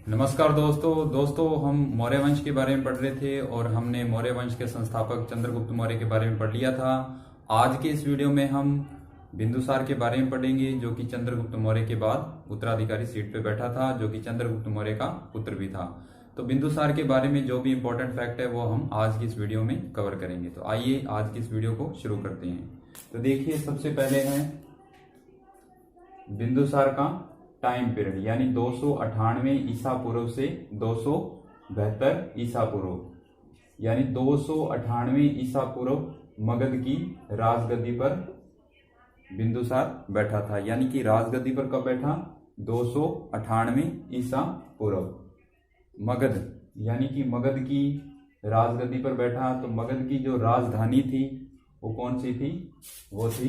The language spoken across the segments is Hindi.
नमस्कार दोस्तों हम मौर्य वंश के बारे में पढ़ रहे थे और हमने मौर्य वंश के संस्थापक चंद्रगुप्त मौर्य के बारे में पढ़ लिया था। आज के इस वीडियो में हम बिंदुसार के बारे में पढ़ेंगे, जो कि चंद्रगुप्त मौर्य के बाद उत्तराधिकारी सीट पे बैठा था, जो कि चंद्रगुप्त मौर्य का पुत्र भी था। तो बिंदुसार के बारे में जो भी इंपॉर्टेंट फैक्ट है वो हम आज की इस वीडियो में कवर करेंगे। तो आइए आज की इस वीडियो को शुरू करते हैं। तो देखिए, सबसे पहले है बिंदुसार का टाइम पीरियड, यानी 298 ईसा पूर्व से 272 ईसा पूर्व, यानी 298 ईसा पूर्व मगध की राजगद्दी पर बिंदुसार बैठा था। यानी कि राजगद्दी पर कब बैठा? 298 ईसा पूर्व मगध, यानी कि मगध की राजगद्दी पर बैठा। तो मगध की जो राजधानी थी वो कौन सी थी? वो थी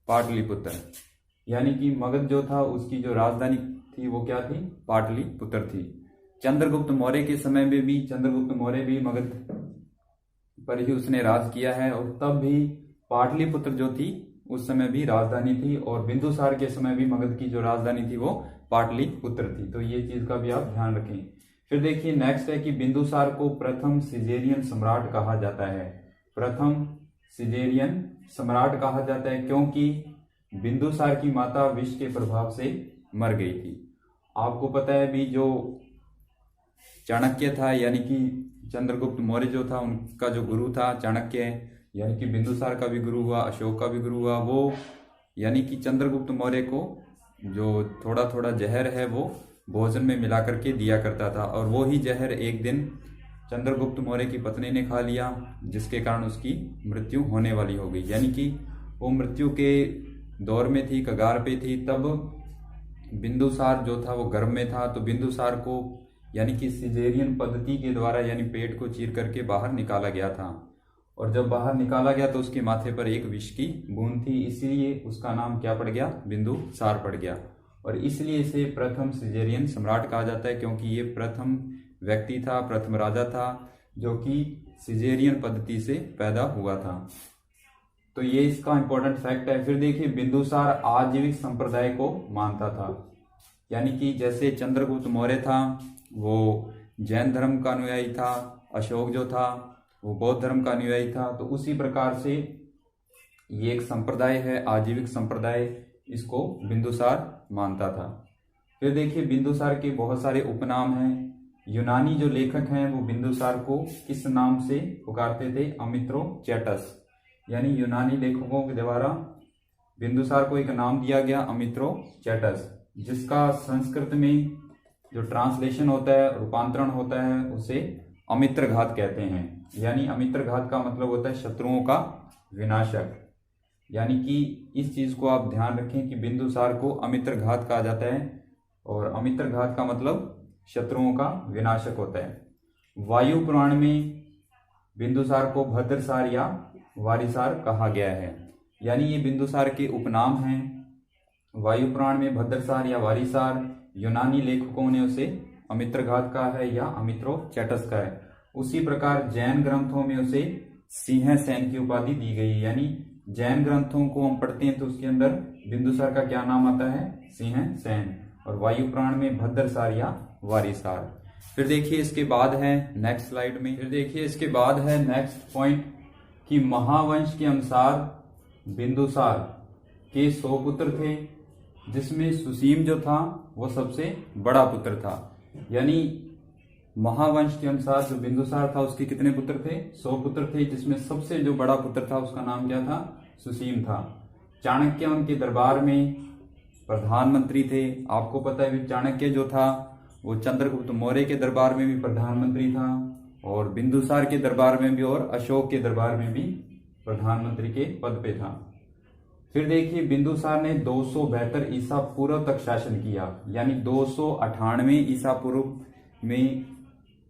पाटलिपुत्र। यानी कि मगध जो था उसकी जो राजधानी थी वो क्या थी? पाटलिपुत्र थी। चंद्रगुप्त मौर्य के समय में भी चंद्रगुप्त मौर्य भी मगध पर ही उसने राज किया है, और तब भी पाटलिपुत्र जो थी उस समय भी राजधानी थी, और बिंदुसार के समय भी मगध की जो राजधानी थी वो पाटलिपुत्र थी। तो ये चीज का भी आप ध्यान रखें। फिर देखिए, नेक्स्ट है कि बिंदुसार को प्रथम सिजेरियन सम्राट कहा जाता है। प्रथम सिजेरियन सम्राट कहा जाता है क्योंकि बिंदुसार की माता विष के प्रभाव से मर गई थी। आपको पता है भी, जो चाणक्य था, यानी कि चंद्रगुप्त मौर्य जो था उनका जो गुरु था चाणक्य, यानी कि बिंदुसार का भी गुरु हुआ, अशोक का भी गुरु हुआ। वो यानी कि चंद्रगुप्त मौर्य को जो थोड़ा थोड़ा जहर है वो भोजन में मिला करके दिया करता था, और वो ही जहर एक दिन चंद्रगुप्त मौर्य की पत्नी ने खा लिया, जिसके कारण उसकी मृत्यु होने वाली हो गई। यानी कि वो मृत्यु के दौर में थी, कगार पे थी। तब बिंदुसार जो था वो गर्भ में था, तो बिंदुसार को यानी कि सिजेरियन पद्धति के द्वारा यानी पेट को चीर करके बाहर निकाला गया था, और जब बाहर निकाला गया तो उसके माथे पर एक विष की बूंद थी, इसीलिए उसका नाम क्या पड़ गया? बिंदुसार पड़ गया। और इसलिए इसे प्रथम सिजेरियन सम्राट कहा जाता है, क्योंकि ये प्रथम व्यक्ति था, प्रथम राजा था जो कि सिजेरियन पद्धति से पैदा हुआ था। तो ये इसका इंपॉर्टेंट फैक्ट है। फिर देखिए, बिंदुसार आजीविक संप्रदाय को मानता था। यानी कि जैसे चंद्रगुप्त मौर्य था वो जैन धर्म का अनुयायी था, अशोक जो था वो बौद्ध धर्म का अनुयायी था, तो उसी प्रकार से ये एक संप्रदाय है, आजीविक संप्रदाय, इसको बिंदुसार मानता था। फिर देखिए, बिंदुसार के बहुत सारे उपनाम हैं। यूनानी जो लेखक हैं वो बिंदुसार को किस नाम से पुकारते थे? अमित्रोचेटस। यानी यूनानी लेखकों के द्वारा बिंदुसार को एक नाम दिया गया, अमित्रोचेटस, जिसका संस्कृत में जो ट्रांसलेशन होता है, रूपांतरण होता है, उसे अमित्रघात कहते हैं। यानी अमित्रघात का मतलब होता है शत्रुओं का विनाशक। यानी कि इस चीज को आप ध्यान रखें कि बिंदुसार को अमित्रघात कहा जाता है, और अमित्रघात का मतलब शत्रुओं का विनाशक होता है। वायु पुराण में बिंदुसार को भद्रसार या वारिसार कहा गया है। यानी ये बिंदुसार के उपनाम हैं। वायु पुराण में भद्रसार या वारिसार, यूनानी लेखकों ने उसे अमित्रघात कहा है या अमित्रोचेटस का है। उसी प्रकार जैन ग्रंथों में उसे सिंह सैन की उपाधि दी गई है। यानी जैन ग्रंथों को हम पढ़ते हैं तो उसके अंदर बिंदुसार का क्या नाम आता है? सिंह सैन। और वायु पुराण में भद्रसार या वारिसार। फिर देखिए, इसके बाद है नेक्स्ट स्लाइड में, फिर देखिए इसके बाद है नेक्स्ट पॉइंट कि महावंश के अनुसार बिंदुसार के 100 पुत्र थे, जिसमें सुसीम जो था वो सबसे बड़ा पुत्र था। यानी महावंश के अनुसार जो बिंदुसार था उसके कितने पुत्र थे? 100 पुत्र थे, जिसमें सबसे जो बड़ा पुत्र था उसका नाम क्या था? सुसीम था। चाणक्य उनके दरबार में प्रधानमंत्री थे। आपको पता है चाणक्य जो था वो चंद्रगुप्त मौर्य के दरबार में भी प्रधानमंत्री था, और बिंदुसार के दरबार में भी, और अशोक के दरबार में भी प्रधानमंत्री के पद पे था। फिर देखिए, बिंदुसार ने 272 ईसा पूर्व तक शासन किया। यानी 298 ईसा पूर्व में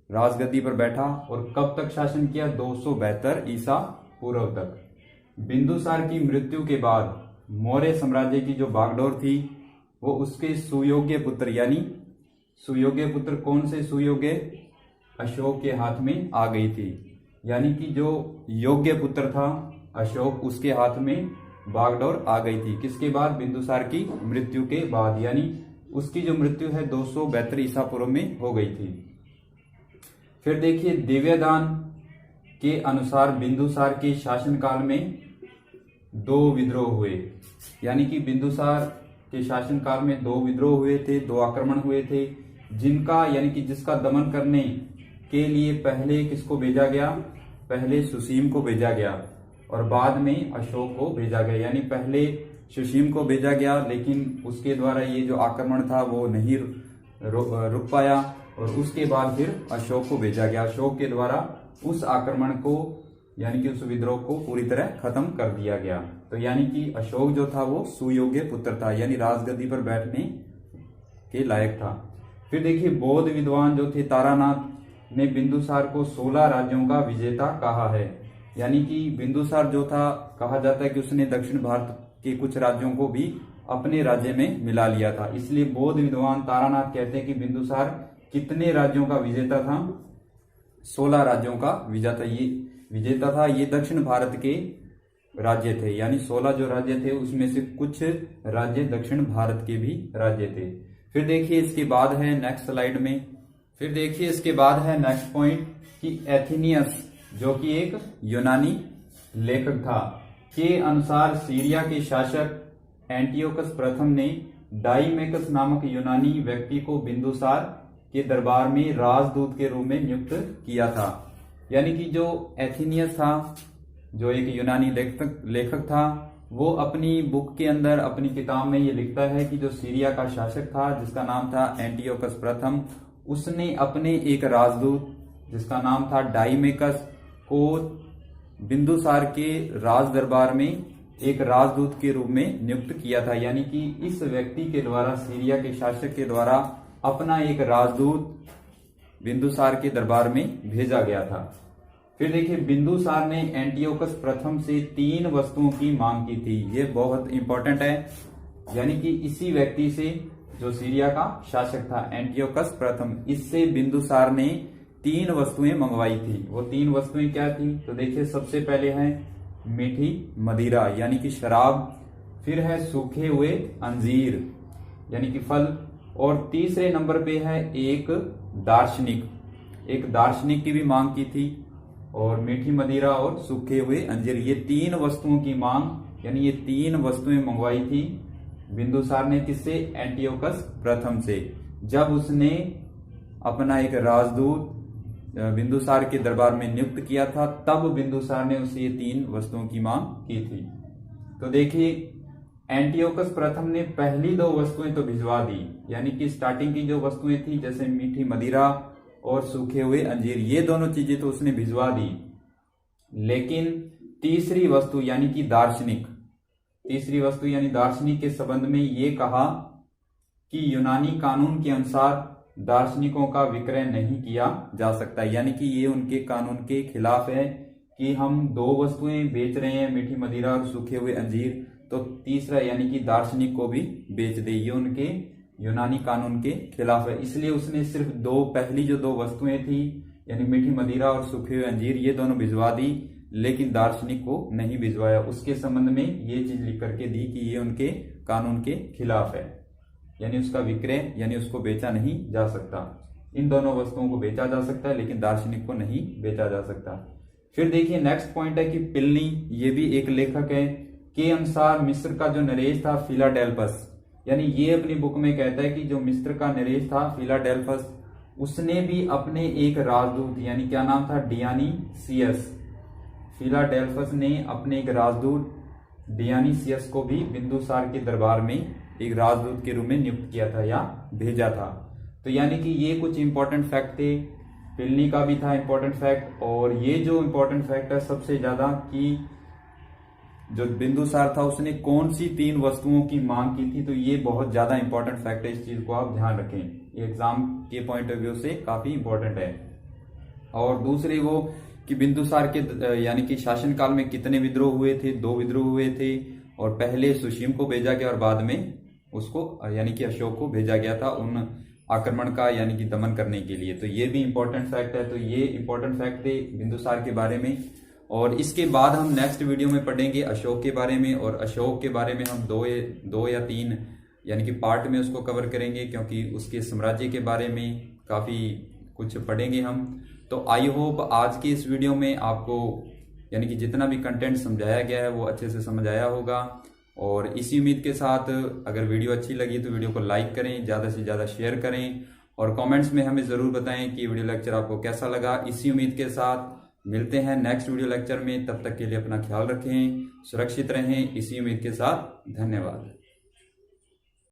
राजगद्दी पर बैठा, और कब तक शासन किया? 272 ईसा पूर्व तक। बिंदुसार की मृत्यु के बाद मौर्य साम्राज्य की जो बागडोर थी वो उसके सुयोग्य पुत्र, यानी सुयोग्य पुत्र कौन से सुयोग्य? अशोक के हाथ में आ गई थी। यानी कि जो योग्य पुत्र था अशोक, उसके हाथ में बागडोर आ गई थी। किसके बाद? बिंदुसार की मृत्यु के बाद। यानी उसकी जो मृत्यु है 272 ईसा पूर्व में हो गई थी। फिर देखिए दिव्यदान के अनुसार बिंदुसार के शासनकाल में 2 विद्रोह हुए। यानी कि बिंदुसार के शासनकाल में 2 विद्रोह हुए थे, 2 आक्रमण हुए थे, जिनका यानी कि जिसका दमन करने के लिए पहले किसको भेजा गया? पहले सुसीम को भेजा गया और बाद में अशोक को भेजा गया। यानी पहले सुसीम को भेजा गया, लेकिन उसके द्वारा ये जो आक्रमण था वो नहीं रुक पाया और उसके बाद फिर अशोक को भेजा गया। अशोक के द्वारा उस आक्रमण को यानी कि उस विद्रोह को पूरी तरह खत्म कर दिया गया। तो यानी कि अशोक जो था वो सुयोग्य पुत्र था, यानी राजगद्दी पर बैठने के लायक था। फिर देखिए बौद्ध विद्वान जो थे तारानाथ ने बिंदुसार को 16 राज्यों का विजेता कहा है। यानी कि बिंदुसार जो था, कहा जाता है कि उसने दक्षिण भारत के कुछ राज्यों को भी अपने राज्य में मिला लिया था। इसलिए बौद्ध विद्वान तारानाथ कहते हैं कि बिंदुसार कितने राज्यों का विजेता था? 16 राज्यों का विजेता था। ये दक्षिण भारत के राज्य थे, यानी 16 जो राज्य थे उसमें से कुछ राज्य दक्षिण भारत के भी राज्य थे। फिर देखिए इसके बाद है नेक्स्ट स्लाइड में, फिर देखिए इसके बाद है नेक्स्ट पॉइंट कि एथेनियस जो कि एक यूनानी लेखक था के अनुसार सीरिया के शासक एंटियोकस प्रथम ने डाइमेकस नामक यूनानी व्यक्ति को बिंदुसार के दरबार में राजदूत के रूप में नियुक्त किया था। यानी कि जो एथेनियस था, जो एक यूनानी लेखक था, वो अपनी बुक के अंदर, अपनी किताब में ये लिखता है कि जो सीरिया का शासक था जिसका नाम था एंटियोकस प्रथम, उसने अपने एक राजदूत जिसका नाम था डाइमेकस को बिंदुसार के राज दरबार में एक राजदूत के रूप में नियुक्त किया था। यानी कि इस व्यक्ति के द्वारा, सीरिया के शासक के द्वारा अपना एक राजदूत बिंदुसार के दरबार में भेजा गया था। फिर देखिए बिंदुसार ने एंटियोकस प्रथम से 3 वस्तुओं की मांग की थी। ये बहुत इंपॉर्टेंट है। यानी कि इसी व्यक्ति से, जो सीरिया का शासक था एंटियोकस प्रथम, इससे बिंदुसार ने 3 वस्तुएं मंगवाई थी। वो 3 वस्तुएं क्या थी? तो देखिए सबसे पहले है मीठी मदिरा यानी कि शराब, फिर है सूखे हुए अंजीर यानी कि फल, और तीसरे नंबर पे है एक दार्शनिक की भी मांग की थी। और मीठी मदिरा और सूखे हुए अंजीर, ये 3 वस्तुओं की मांग, यानी ये 3 वस्तुएं मंगवाई थी बिंदुसार ने। किससे? एंटियोकस प्रथम से। जब उसने अपना एक राजदूत बिंदुसार के दरबार में नियुक्त किया था, तब बिंदुसार ने उसे ये 3 वस्तुओं की मांग की थी। तो देखिए एंटियोकस प्रथम ने पहली 2 वस्तुएं तो भिजवा दी, यानी कि स्टार्टिंग की जो वस्तुएं थी जैसे मीठी मदिरा और सूखे हुए अंजीर, ये दोनों चीजें तो उसने भिजवा दी, लेकिन तीसरी वस्तु यानी कि दार्शनिक के संबंध में ये कहा कि यूनानी कानून के अनुसार दार्शनिकों का विक्रय नहीं किया जा सकता। यानी कि ये उनके कानून के खिलाफ है कि हम 2 वस्तुएं बेच रहे हैं, मीठी मदिरा और सूखे हुए अंजीर, तो तीसरा यानी कि दार्शनिक को भी बेच दे, ये उनके यूनानी कानून के खिलाफ है। इसलिए उसने सिर्फ पहली जो 2 वस्तुएं थी यानी मीठी मदिरा और सूखे हुए अंजीर, ये दोनों भिजवा दी, लेकिन दार्शनिक को नहीं भिजवाया। उसके संबंध में ये चीज लिख करके दी कि ये उनके कानून के खिलाफ है, यानी उसका विक्रय यानी उसको बेचा नहीं जा सकता। इन दोनों वस्तुओं को बेचा जा सकता है लेकिन दार्शनिक को नहीं बेचा जा सकता। फिर देखिए नेक्स्ट पॉइंट है कि प्लिनी, ये भी एक लेखक है, के अनुसार मिस्र का जो नरेश था फिलाडेल्फस, यानी ये अपनी बुक में कहता है कि जो मिस्र का नरेश था फिलाडेल्फस, उसने भी अपने एक राजदूत, यानी क्या नाम था, डियानीसियस, फिलाडेल्फस ने अपने एक राजदूत डियानीसियस को भी बिंदुसार के दरबार में एक राजदूत के रूप में नियुक्त किया था या भेजा था। तो यानी कि ये कुछ इंपॉर्टेंट फैक्ट थे। प्लिनी का भी था इंपॉर्टेंट फैक्ट, और ये जो इंपॉर्टेंट फैक्ट है सबसे ज्यादा कि जो बिंदुसार था उसने कौन सी 3 वस्तुओं की मांग की थी, तो ये बहुत ज्यादा इंपॉर्टेंट फैक्ट है। इस चीज को आप ध्यान रखें, ये एग्जाम के पॉइंट ऑफ व्यू से काफी इंपॉर्टेंट है। और दूसरे वो कि बिंदुसार के यानी कि शासनकाल में कितने विद्रोह हुए थे? 2 विद्रोह हुए थे, और पहले सुशीम को भेजा गया और बाद में उसको यानी कि अशोक को भेजा गया था। उन आक्रमण का यानी कि दमन करने के लिए। तो ये भी इंपॉर्टेंट फैक्ट है। तो ये इंपॉर्टेंट फैक्ट थे बिंदुसार के बारे में। और इसके बाद हम नेक्स्ट वीडियो में पढ़ेंगे अशोक के बारे में, और अशोक के बारे में हम दो या तीन यानी कि पार्ट में उसको कवर करेंगे, क्योंकि उसके साम्राज्य के बारे में काफ़ी कुछ पढ़ेंगे हम। तो आई होप आज की इस वीडियो में आपको यानी कि जितना भी कंटेंट समझाया गया है वो अच्छे से समझ आया होगा। और इसी उम्मीद के साथ अगर वीडियो अच्छी लगी तो वीडियो को लाइक करें, ज़्यादा से ज़्यादा शेयर करें, और कमेंट्स में हमें ज़रूर बताएं कि वीडियो लेक्चर आपको कैसा लगा। इसी उम्मीद के साथ मिलते हैं नेक्स्ट वीडियो लेक्चर में। तब तक के लिए अपना ख्याल रखें, सुरक्षित रहें। इसी उम्मीद के साथ धन्यवाद।